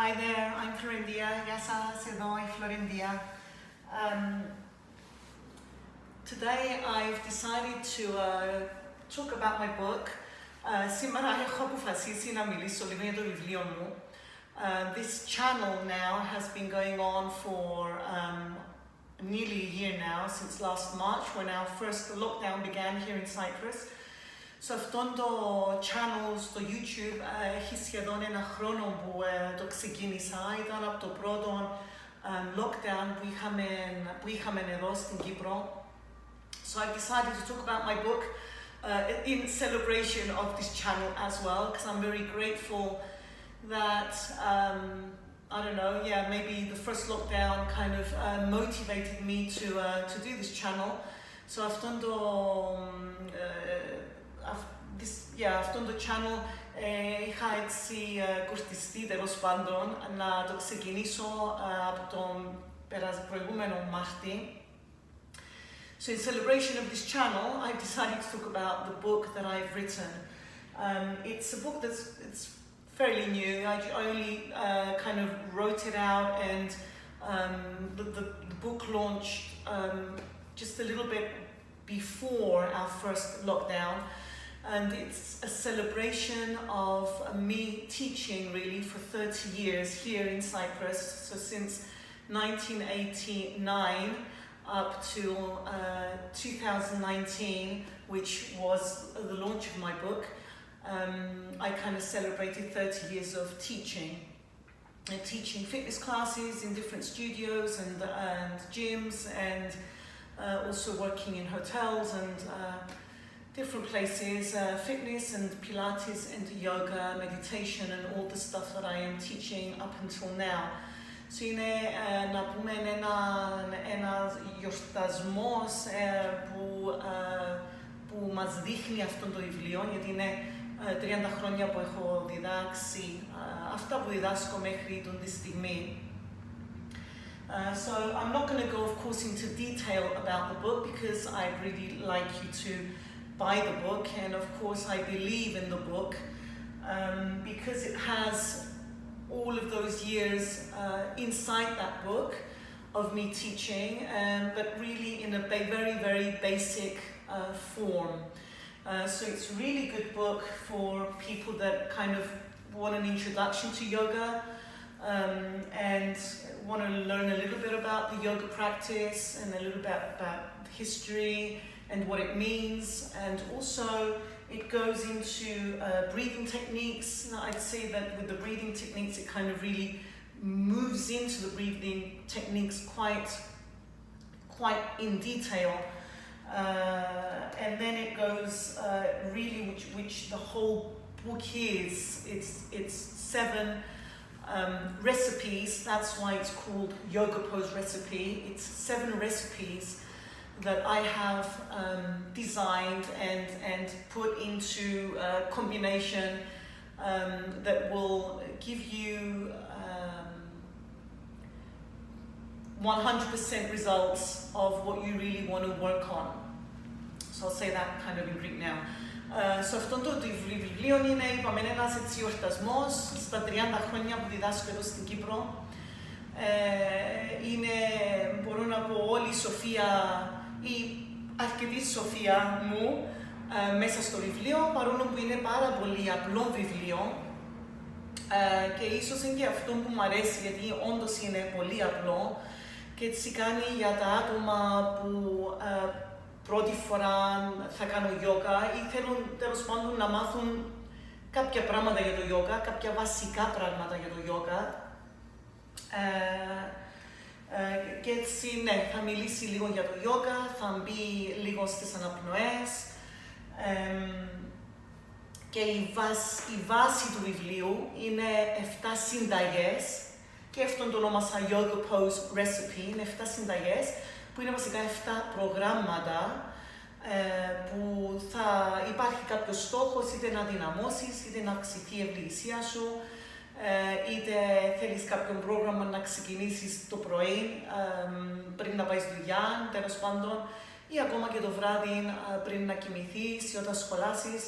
Hi there, I'm Florindia. Γεια σας, εδώ η Florindia. Today I've decided to talk about my book. Σήμερα έχω αποφασίσει να μιλήσω λίγο για το βιβλίο μου. This channel now has been going on for nearly a year now, since last March, when our first lockdown began here in Cyprus. Σε αυτόν το channel στο YouTube έχει σχεδόν ένα χρόνο που το ξεκίνησα. Ήταν από το πρώτο lockdown που είχαμε εδώ στην Κύπρο. So I decided to talk about my book in celebration of this channel as well, because I'm very grateful that, I don't know, yeah, maybe the first lockdown kind of motivated me to do this channel. So αυτόν το channel είχα έτσι κουρτιστεί τέλος πάντων να το ξεκινήσω από τον προηγούμενο Μάρτη. So in celebration of this channel, I decided to talk about the book that I've written. It's a book it's fairly new. I only kind of wrote it out, and the book launched just a little bit before our first lockdown. And it's a celebration of me teaching really for 30 years here in Cyprus. So since 1989 up to 2019, which was the launch of my book, I kind of celebrated 30 years of teaching. And teaching fitness classes in different studios and gyms, and also working in hotels and different places, fitness and Pilates and yoga, meditation, and all the stuff that I am teaching up until now. So είναι να πούμε ένας γιορτασμός που μας δείχνει αυτό το βιβλίο, γιατί είναι 30 χρόνια που έχω διδάξει αυτά που διδάσκω μέχρι τη στιγμή. So I'm not going to go, of course, into detail about the book, because I'd really like you to buy the book, and of course I believe in the book because it has all of those years inside that book of me teaching, but really in a very, very basic form. So it's a really good book for people that kind of want an introduction to yoga and want to learn a little bit about the yoga practice and a little bit about history and what it means, and also it goes into breathing techniques. Now, I'd say that with the breathing techniques, it kind of really moves into the breathing techniques quite in detail, and then it goes really, which the whole book is. It's 7 recipes. That's why it's called Yoga Pose Recipe. It's 7 recipes that I have designed and put into a combination that will give you 100% results of what you really want to work on. So I'll say that kind of in Greek now. So αυτό το βιβλίο είναι, είπαμε, ένας έτσι γιορτασμός στα 30 χρόνια που διδάσκω εδώ στην Κύπρο. Είναι, μπορώ να πω, όλη η σοφία ή αρκετή σοφία μου μέσα στο βιβλίο, παρόλο που είναι πάρα πολύ απλό βιβλίο, και ίσως είναι και αυτό που μου αρέσει, γιατί όντως είναι πολύ απλό και έτσι κάνει για τα άτομα που πρώτη φορά θα κάνω yoga ή θέλουν τέλος πάντων να μάθουν κάποια πράγματα για το yoga, κάποια βασικά πράγματα για το yoga. Και έτσι, ναι, θα μιλήσει λίγο για το yoga, θα μπει λίγο στις αναπνοές, και η βάση του βιβλίου είναι 7 συνταγές, και αυτόν το ονόμασα Yoga Pose Recipe. Είναι 7 συνταγές που είναι βασικά 7 προγράμματα που θα υπάρχει κάποιος στόχος, είτε να δυναμώσεις, είτε να αυξηθεί η ευελιξία σου, είτε θέλεις κάποιο πρόγραμμα να ξεκινήσεις το πρωί πριν να πάεις δουλειά, τέλος πάντων, ή ακόμα και το βράδυ πριν να κοιμηθείς ή όταν σχολάσεις.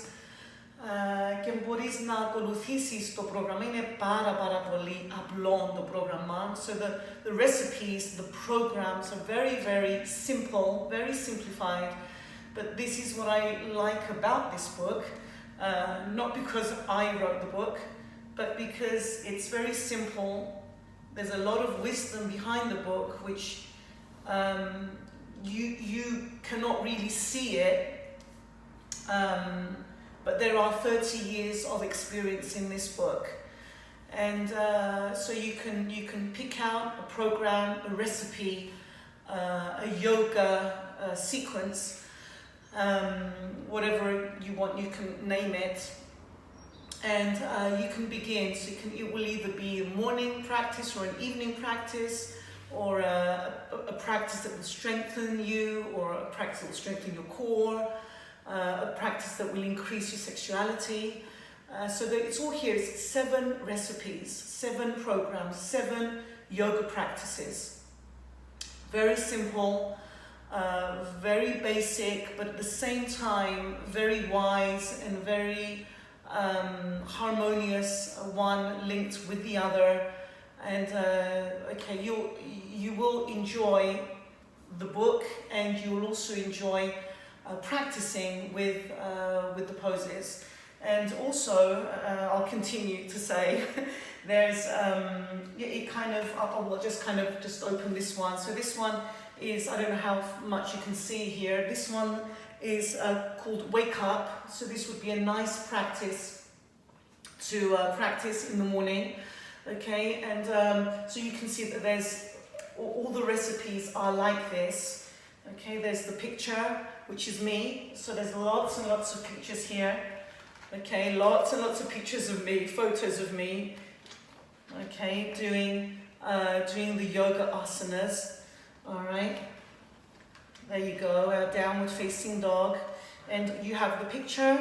και μπορείς να ακολουθήσεις το πρόγραμμα. Είναι πάρα πολύ απλό το πρόγραμμα. So the recipes, the programs are very simple, very simplified. But this is what I like about this book, not because I wrote the book, but because it's very simple. There's a lot of wisdom behind the book, which you cannot really see it. But there are 30 years of experience in this book, and so you can pick out a program, a recipe, a yoga sequence, whatever you want, you can name it, and you can begin. So it will either be a morning practice or an evening practice, or a practice that will strengthen you, or a practice that will strengthen your core. A practice that will increase your sexuality. So that it's all here. It's 7 recipes, 7 programs, 7 yoga practices. Very simple, very basic, but at the same time very wise and very harmonious, one linked with the other. And okay, you will enjoy the book, and you will also enjoy practicing with the poses. And also, I'll continue to say, there's it kind of, I'll just open this one. So this one is, I don't know how much you can see here, this one is called Wake Up. So this would be a nice practice to practice in the morning. Okay, and so you can see that there's, all the recipes are like this. Okay, there's the picture, which is me. So there's lots and lots of pictures here. Okay, lots and lots of pictures of me, photos of me. Okay, doing the yoga asanas. All right, there you go, downward facing dog. And you have the picture,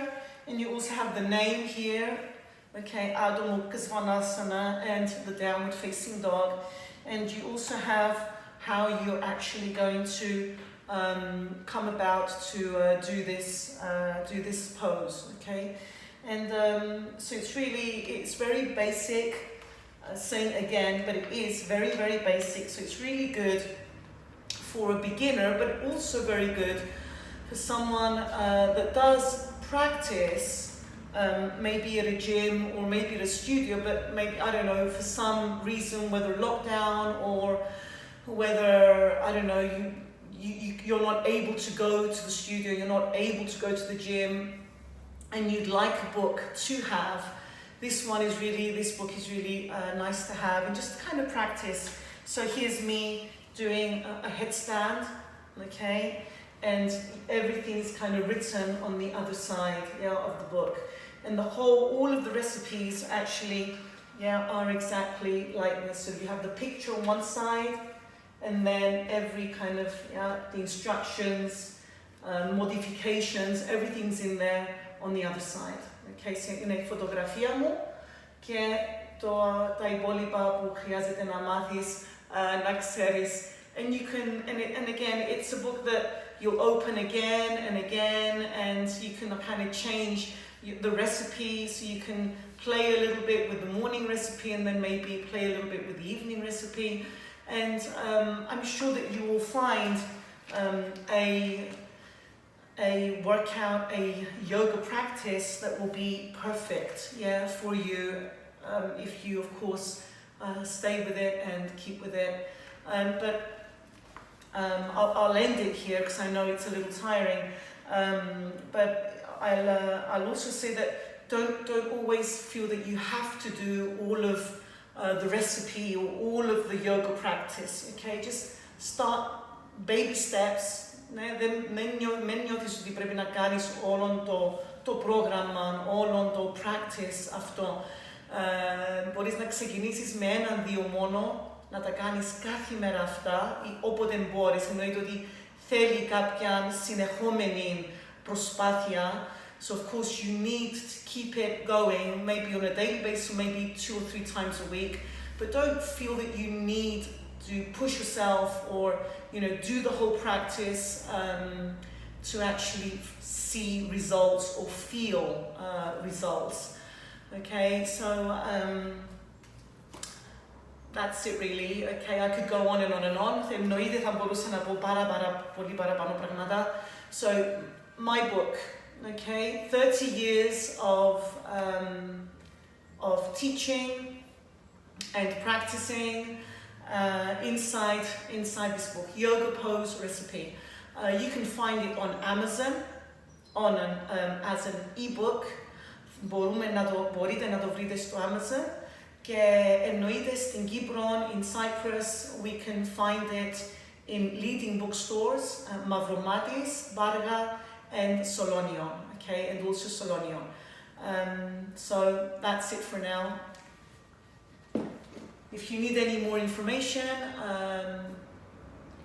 and you also have the name here. Okay, Adho Mukha Svanasana, and the downward facing dog. And you also have how you're actually going to come about to do this pose, okay? And so it's very basic, saying again, but it is very basic. So it's really good for a beginner, but also very good for someone that does practice, maybe at a gym or maybe at a studio, but maybe, I don't know, for some reason, whether lockdown or whether, I don't know, you're not able to go to the studio, you're not able to go to the gym, and you'd like a book to have. This book is really nice to have, and just kind of practice. So here's me doing a headstand, okay, and everything is kind of written on the other side, of the book. And all of the recipes actually, are exactly like this. So you have the picture on one side, and then every kind of, the instructions, modifications, everything's in there on the other side. Okay, so είναι η φωτογραφία μου και τα υπόλοιπα που χρειάζεται να μάθεις, να ξέρεις. And you can, and again, it's a book that you'll open again and again, and you can kind of change the recipe, so you can play a little bit with the morning recipe, and then maybe play a little bit with the evening recipe. And I'm sure that you will find a workout, a yoga practice that will be perfect, for you, if you, of course, stay with it and keep with it. But I'll end it here because I know it's a little tiring. But I'll also say that don't always feel that you have to do all of the recipe or all of the yoga practice. Okay, just start baby steps. Μην νιώθεις ότι πρέπει να κάνεις όλο το πρόγραμμα, όλο το practice αυτό. Μπορείς να ξεκινήσεις με 1-2 μόνο, να τα κάνεις κάθε μέρα αυτά, ή όποτε μπορείς. Εννοείται ότι θέλει κάποια συνεχόμενη προσπάθεια. So of course you need to keep it going, maybe on a daily basis, maybe 2 or 3 times a week. But don't feel that you need to push yourself or, do the whole practice to actually see results or feel results. Okay, so that's it really. Okay, I could go on and on and on. Εννοείται θα μπορούσα να πω πολύ παραπάνω πράγματα. So, my book, okay, 30 years of teaching and practicing inside this book, Yoga Pose Recipe. You can find it on Amazon as an ebook. Μπορείτε να το βρείτε στο Amazon. Και εννοείται στην Κύπρο, in Cyprus, we can find it in leading bookstores, MAVROMATIS, Parga, and Solonion, okay, and also Solonion. So that's it for now. If you need any more information,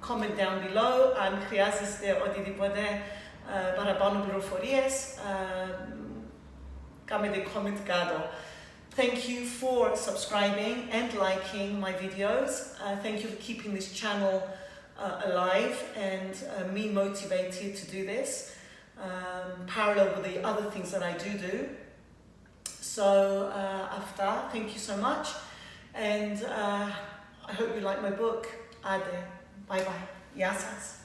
comment down below. Αν χρειάζεστε οτιδήποτε παραπάνω πληροφορίες, κάντε comment κάτω. Thank you for subscribing and liking my videos. Thank you for keeping this channel alive and me motivated to do this, parallel with the other things that I do. So after, thank you so much, and I hope you like my book. Ade, bye bye. Γεια σας.